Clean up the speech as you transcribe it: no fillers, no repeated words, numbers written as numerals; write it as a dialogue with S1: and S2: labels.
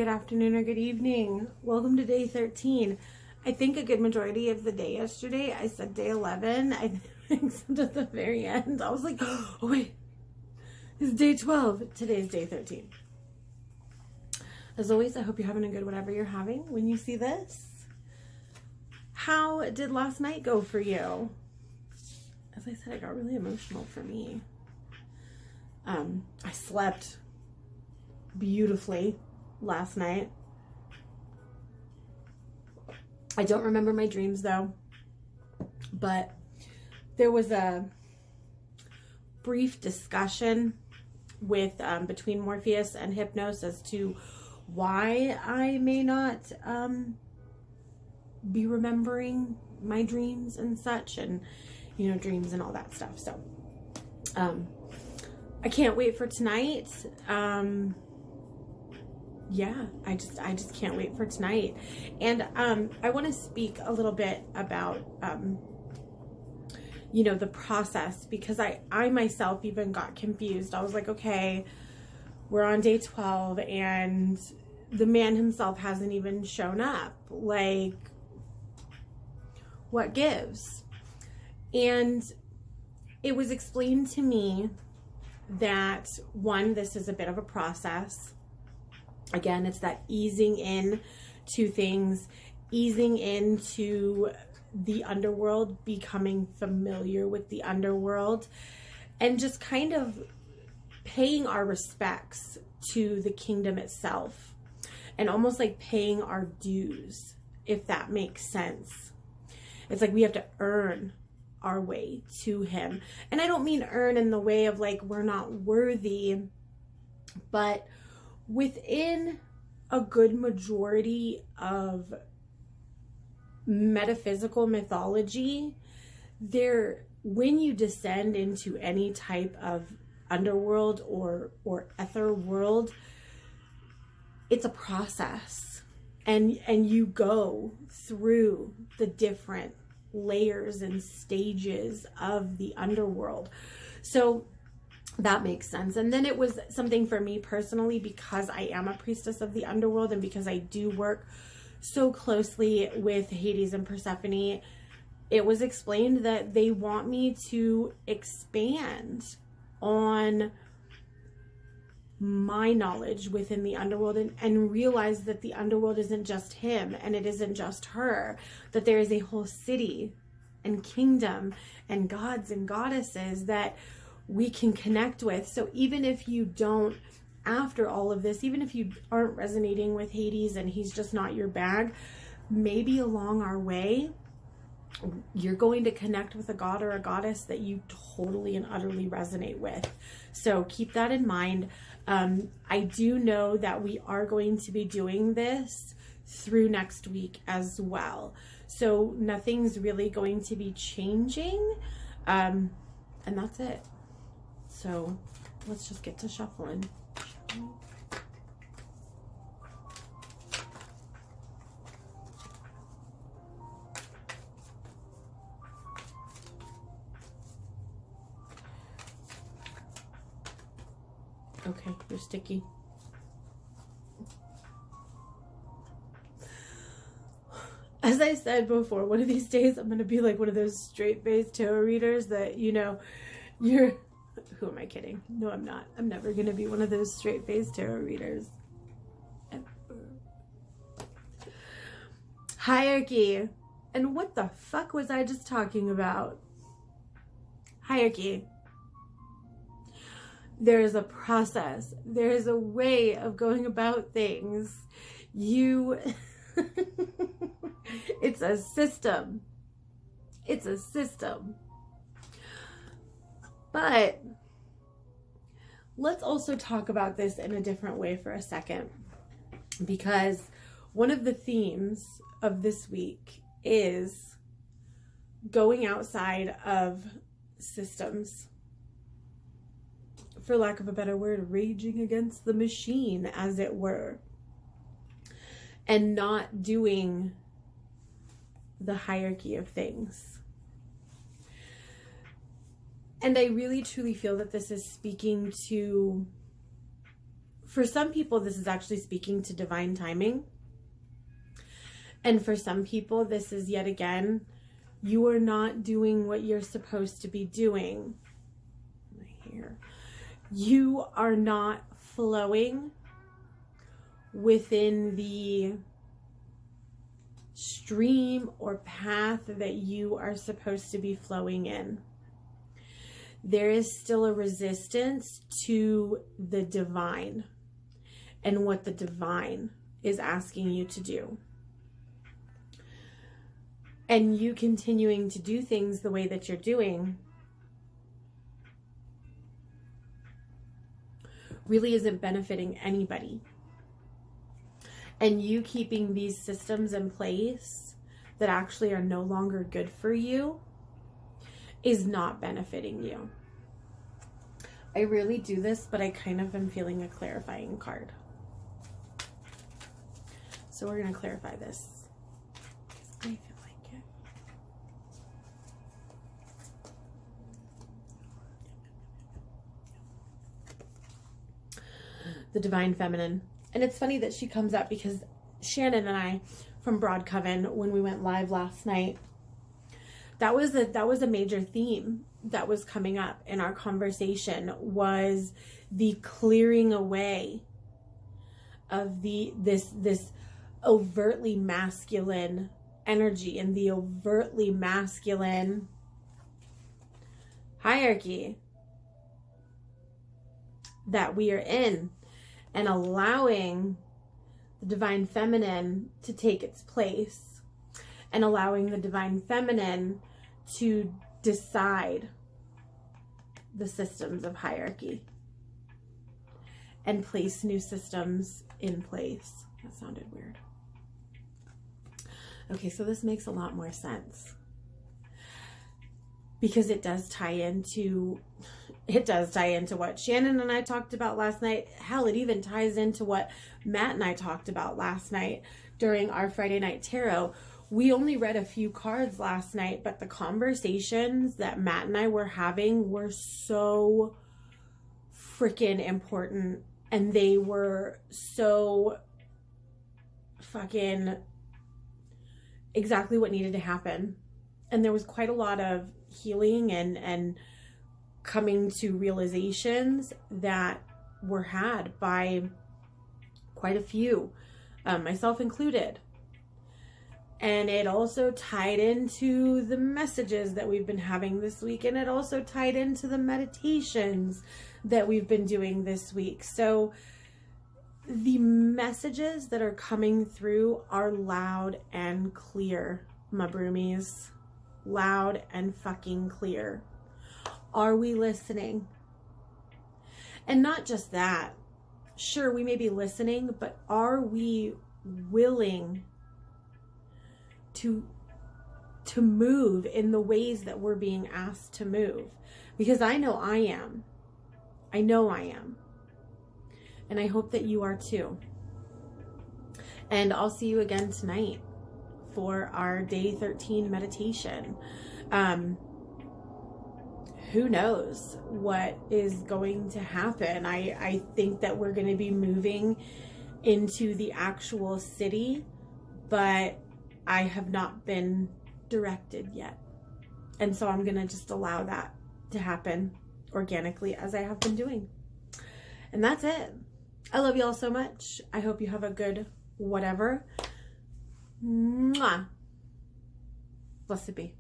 S1: good afternoon, or good evening. Welcome to day 13. I think a good majority of the day yesterday, I said day 11. I think at the very end, I was like, oh wait, it's day 12. Today's day 13. As always, I hope you're having a good whatever you're having when you see this. How did last night go for you? As I said, it got really emotional for me. I slept beautifully last night. I don't remember my dreams though, but there was a brief discussion with between Morpheus and Hypnos as to why I may not be remembering my dreams and such, and dreams and all that stuff. So I can't wait for tonight. Yeah, I just can't wait for tonight. And I want to speak a little bit about the process, because I myself even got confused. I was like, okay, we're on day 12 and the man himself hasn't even shown up. Like, what gives? And it was explained to me that, one, this is a bit of a process. Again, it's that easing in to things, easing into the underworld, becoming familiar with the underworld, and just kind of paying our respects to the kingdom itself, and almost like paying our dues, if that makes sense. It's like we have to earn our way to him. And I don't mean earn in the way of like we're not worthy, but within a good majority of metaphysical mythology, when you descend into any type of underworld or ether world, it's a process, and you go through the different layers and stages of the underworld. So that makes sense. And then it was something for me personally, because I am a priestess of the underworld and because I do work so closely with Hades and Persephone. It was explained that they want me to expand on my knowledge within the underworld and realize that the underworld isn't just him and it isn't just her, that there is a whole city and kingdom and gods and goddesses that we can connect with. So even if you don't, after all of this, even if you aren't resonating with Hades and he's just not your bag, maybe along our way, you're going to connect with a god or a goddess that you totally and utterly resonate with. So keep that in mind. I do know that we are going to be doing this through next week as well. So nothing's really going to be changing. And that's it. So let's just get to shuffling. Okay, you're sticky. As I said before, one of these days I'm going to be like one of those straight-faced tarot readers that, you're... Who am I kidding? No, I'm not. I'm never going to be one of those straight-faced tarot readers. Ever. Hierarchy. And what the fuck was I just talking about? Hierarchy. There is a process. There is a way of going about things. It's a system. It's a system. But let's also talk about this in a different way for a second, because one of the themes of this week is going outside of systems. For lack of a better word, raging against the machine, as it were, and not doing the hierarchy of things. And I really truly feel that this is speaking to For some people, this is actually speaking to divine timing. And for some people, this is yet again, you are not doing what you're supposed to be doing. Here. You are not flowing within the stream or path that you are supposed to be flowing in. There is still a resistance to the divine and what the divine is asking you to do. And you continuing to do things the way that you're doing really isn't benefiting anybody. And you keeping these systems in place that actually are no longer good for you is not benefiting you. I rarely do this, but I kind of am feeling a clarifying card. So we're going to clarify this. I feel like it. The Divine Feminine. And it's funny that she comes up because Shannon and I from Broad Coven, when we went live last night, that was a major theme that was coming up in our conversation, was the clearing away of this overtly masculine energy and the overtly masculine hierarchy that we are in, and allowing the Divine Feminine to take its place, and allowing the Divine Feminine to decide the systems of hierarchy and place new systems in place. That sounded weird. Okay, so this makes a lot more sense, because it does tie into what Shannon and I talked about last night. Hell, it even ties into what Matt and I talked about last night during our Friday night tarot. We only read a few cards last night, but the conversations that Matt and I were having were so freaking important, and they were so fucking exactly what needed to happen. And there was quite a lot of healing and coming to realizations that were had by quite a few, myself included. And it also tied into the messages that we've been having this week. And it also tied into the meditations that we've been doing this week. So the messages that are coming through are loud and clear, my broomies. Loud and fucking clear. Are we listening? And not just that. Sure, we may be listening, but are we willing to move in the ways that we're being asked to move? Because I know I am. I know I am. And I hope that you are too. And I'll see you again tonight for our day 13 meditation. Who knows what is going to happen? I think that we're going to be moving into the actual city, but I have not been directed yet. And so I'm going to just allow that to happen organically, as I have been doing. And that's it. I love you all so much. I hope you have a good whatever. Mwah. Blessed be.